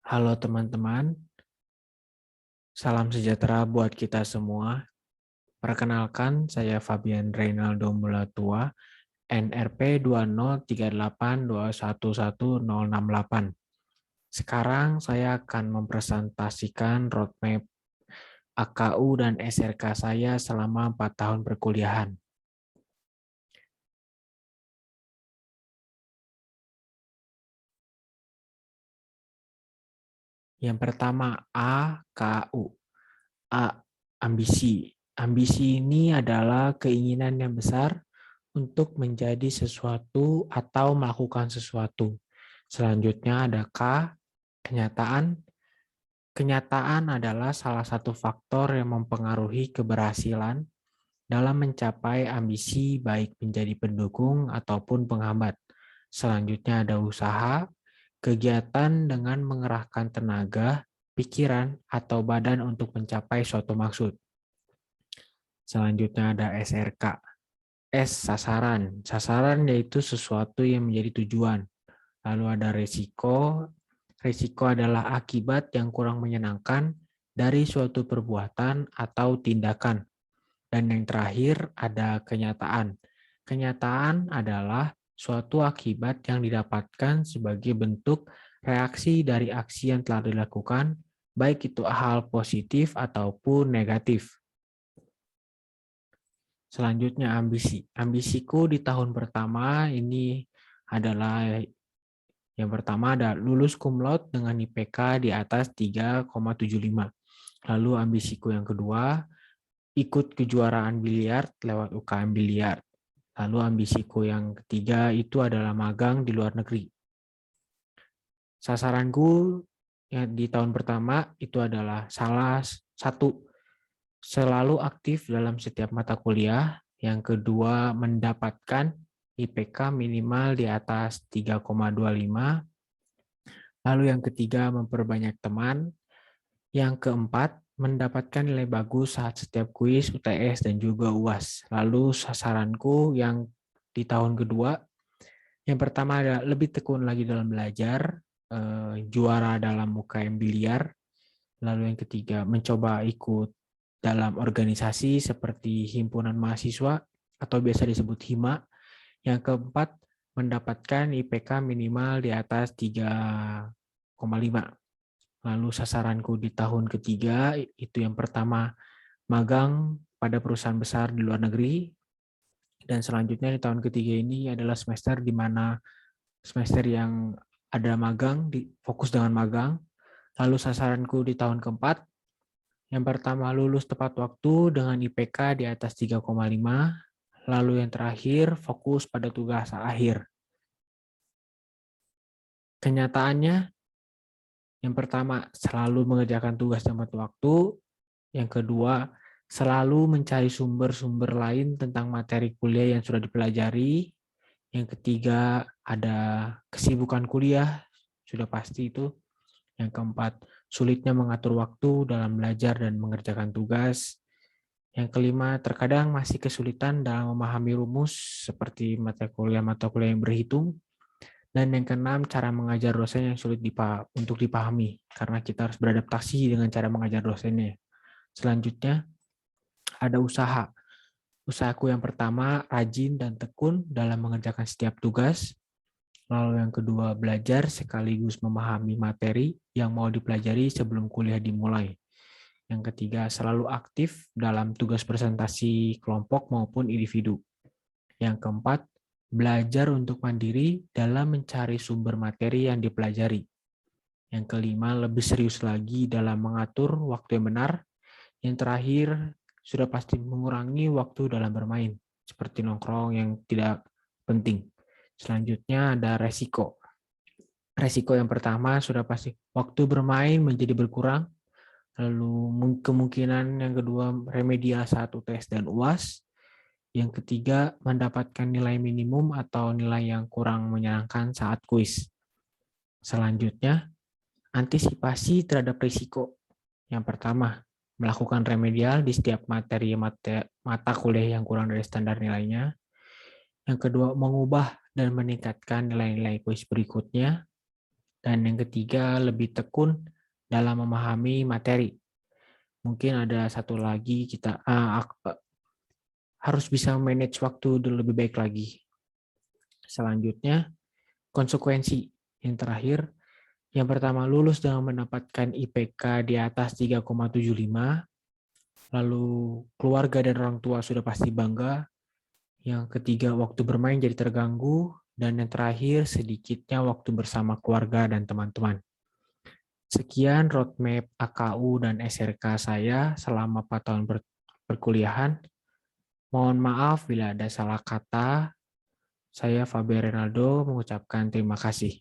Halo teman-teman, salam sejahtera buat kita semua. Perkenalkan, saya Fabian Reynaldo Mulatua, NRP 20382111068. Sekarang saya akan mempresentasikan roadmap AKU dan SRK saya selama 4 tahun perkuliahan. Yang pertama, AKU. A. Ambisi. Ambisi ini adalah keinginan yang besar untuk menjadi sesuatu atau melakukan sesuatu. Selanjutnya ada K. Kenyataan. Kenyataan adalah salah satu faktor yang mempengaruhi keberhasilan dalam mencapai ambisi, baik menjadi pendukung ataupun penghambat. Selanjutnya ada usaha, kegiatan dengan mengerahkan tenaga, pikiran, atau badan untuk mencapai suatu maksud. Selanjutnya ada SRK. S, sasaran. Sasaran yaitu sesuatu yang menjadi tujuan. Lalu ada resiko. Risiko adalah akibat yang kurang menyenangkan dari suatu perbuatan atau tindakan. Dan yang terakhir ada kenyataan. Kenyataan adalah suatu akibat yang didapatkan sebagai bentuk reaksi dari aksi yang telah dilakukan, baik itu hal positif ataupun negatif. Selanjutnya ambisi. Ambisiku di tahun pertama ini adalah yang pertama ada lulus cum laude dengan IPK di atas 3,75. Lalu ambisiku yang kedua, ikut kejuaraan biliar lewat UKM biliar. Lalu ambisiku yang ketiga itu adalah magang di luar negeri. Sasaranku di tahun pertama itu adalah salah satu, selalu aktif dalam setiap mata kuliah. Yang kedua, mendapatkan IPK minimal di atas 3,25. Lalu yang ketiga, memperbanyak teman. Yang keempat, mendapatkan nilai bagus saat setiap kuis, UTS, dan juga UAS. Lalu sasaranku yang di tahun kedua, yang pertama ada lebih tekun lagi dalam belajar, juara dalam UKM biliar. Lalu yang ketiga, mencoba ikut dalam organisasi seperti himpunan mahasiswa atau biasa disebut HIMA. Yang keempat, mendapatkan IPK minimal di atas 3,5. Lalu sasaranku di tahun ketiga itu yang pertama, magang pada perusahaan besar di luar negeri. Dan selanjutnya di tahun ketiga ini adalah semester di mana semester yang ada magang, fokus dengan magang. Lalu sasaranku di tahun keempat, yang pertama lulus tepat waktu dengan IPK di atas 3,5. Lalu yang terakhir fokus pada tugas akhir. Kenyataannya, yang pertama selalu mengerjakan tugas tepat waktu. Yang kedua, selalu mencari sumber-sumber lain tentang materi kuliah yang sudah dipelajari. Yang ketiga, ada kesibukan kuliah, sudah pasti itu. Yang keempat, sulitnya mengatur waktu dalam belajar dan mengerjakan tugas. Yang kelima, terkadang masih kesulitan dalam memahami rumus seperti mata kuliah yang berhitung. Dan yang keenam, cara mengajar dosen yang sulit untuk dipahami, karena kita harus beradaptasi dengan cara mengajar dosennya. Selanjutnya, ada usaha. Usahaku yang pertama, rajin dan tekun dalam mengerjakan setiap tugas. Lalu yang kedua, belajar sekaligus memahami materi yang mau dipelajari sebelum kuliah dimulai. Yang ketiga, selalu aktif dalam tugas presentasi kelompok maupun individu. Yang keempat, belajar untuk mandiri dalam mencari sumber materi yang dipelajari. Yang kelima, lebih serius lagi dalam mengatur waktu yang benar. Yang terakhir, sudah pasti mengurangi waktu dalam bermain, seperti nongkrong yang tidak penting. Selanjutnya ada resiko. Resiko yang pertama sudah pasti waktu bermain menjadi berkurang. Lalu kemungkinan yang kedua remedial saat UTS dan UAS. Yang ketiga mendapatkan nilai minimum atau nilai yang kurang menyenangkan saat kuis. Selanjutnya antisipasi terhadap risiko. Yang pertama, melakukan remedial di setiap materi mata kuliah yang kurang dari standar nilainya. Yang kedua, mengubah dan meningkatkan nilai-nilai kuis berikutnya. Dan yang ketiga, lebih tekun dalam memahami materi. Mungkin ada satu lagi, kita harus bisa manage waktu lebih baik lagi. Selanjutnya, konsekuensi. Yang terakhir, yang pertama, lulus dengan mendapatkan IPK di atas 3,75, lalu keluarga dan orang tua sudah pasti bangga. Yang ketiga, waktu bermain jadi terganggu. Dan yang terakhir, sedikitnya waktu bersama keluarga dan teman-teman. Sekian roadmap AKU dan SRK saya selama 4 tahun perkuliahan. Mohon maaf bila ada salah kata. Saya Fabian Renaldo mengucapkan terima kasih.